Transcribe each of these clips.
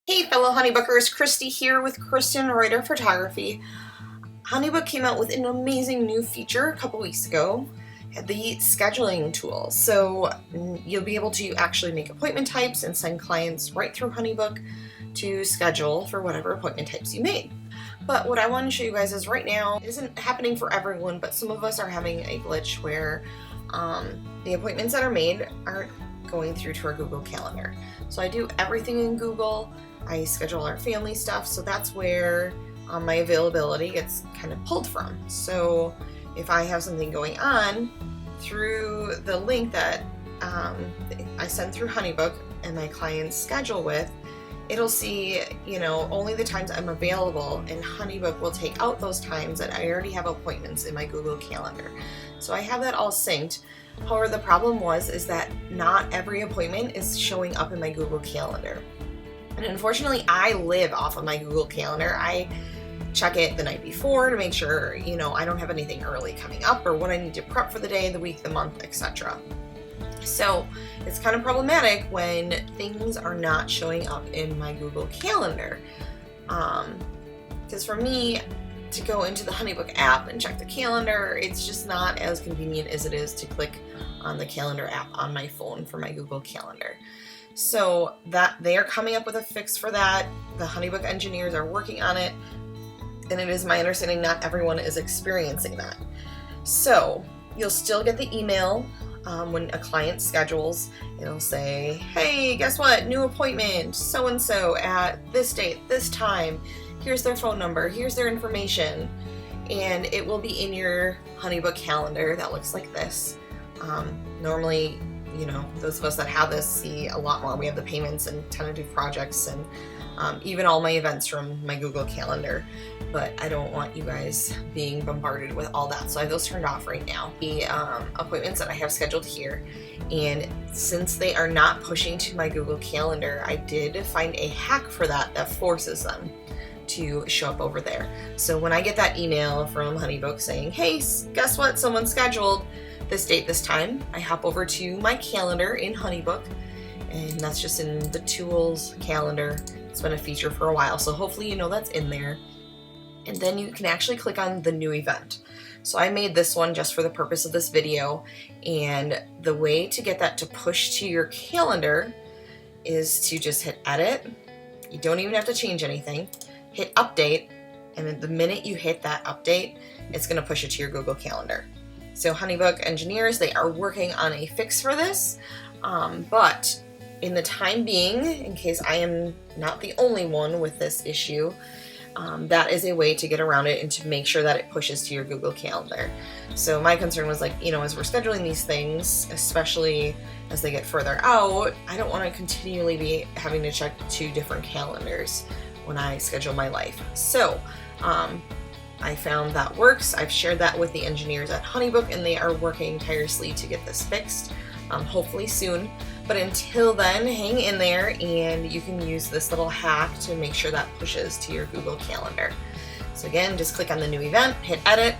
Hey fellow Honeybookers, Christy here with Kristen Reuter Photography. Honeybook came out with an amazing new feature a couple weeks ago, the scheduling tool. So you'll be able to actually make appointment types and send clients right through Honeybook to schedule for whatever appointment types you made. But what I want to show you guys is right now, it isn't happening for everyone, but some of us are having a glitch where the appointments that are made aren't going through to our Google Calendar. So I do everything in Google. I schedule our family stuff, so that's where my availability gets kind of pulled from. So if I have something going on, through the link that I send through Honeybook and my clients schedule with, it'll see, only the times I'm available, and Honeybook will take out those times that I already have appointments in my Google Calendar. So I have that all synced. However, the problem is that not every appointment is showing up in my Google Calendar. And unfortunately, I live off of my Google Calendar. I check it the night before to make sure, I don't have anything early coming up or what I need to prep for the day, the week, the month, etc. So it's kind of problematic when things are not showing up in my Google Calendar. Because for me to go into the Honeybook app and check the calendar, it's just not as convenient as it is to click on the calendar app on my phone for my Google Calendar. So that they are coming up with a fix for that. The Honeybook engineers are working on it, and it is my understanding not everyone is experiencing that. So you'll still get the email when a client schedules. It'll say, hey, guess what? New appointment, so-and-so at this date, this time. Here's their phone number, here's their information. And it will be in your Honeybook calendar that looks like this. Normally, those of us that have this see a lot more. We have the payments and tentative projects and even all my events from my Google Calendar. But I don't want you guys being bombarded with all that. So I have those turned off right now. The appointments that I have scheduled here, and since they are not pushing to my Google Calendar, I did find a hack for that forces them to show up over there. So when I get that email from Honeybook saying, hey, guess what? Someone scheduled this date, this time, I hop over to my calendar in Honeybook, and that's just in the tools calendar. It's been a feature for a while, so hopefully that's in there. And then you can actually click on the new event. So I made this one just for the purpose of this video, and the way to get that to push to your calendar is to just hit edit. You don't even have to change anything. Hit update, and then the minute you hit that update, it's going to push it to your Google Calendar. So Honeybook engineers, they are working on a fix for this, but in the time being, in case I am not the only one with this issue, that is a way to get around it and to make sure that it pushes to your Google Calendar. So my concern was as we're scheduling these things, especially as they get further out, I don't want to continually be having to check 2 different calendars when I schedule my life. So I found that works. I've shared that with the engineers at Honeybook, and they are working tirelessly to get this fixed, hopefully soon. But until then, hang in there, and you can use this little hack to make sure that pushes to your Google Calendar. So again, just click on the new event, hit edit.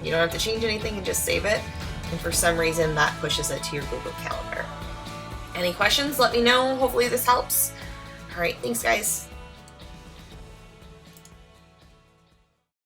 You don't have to change anything, and just save it. And for some reason, that pushes it to your Google Calendar. Any questions? Let me know. Hopefully this helps. All right, thanks guys.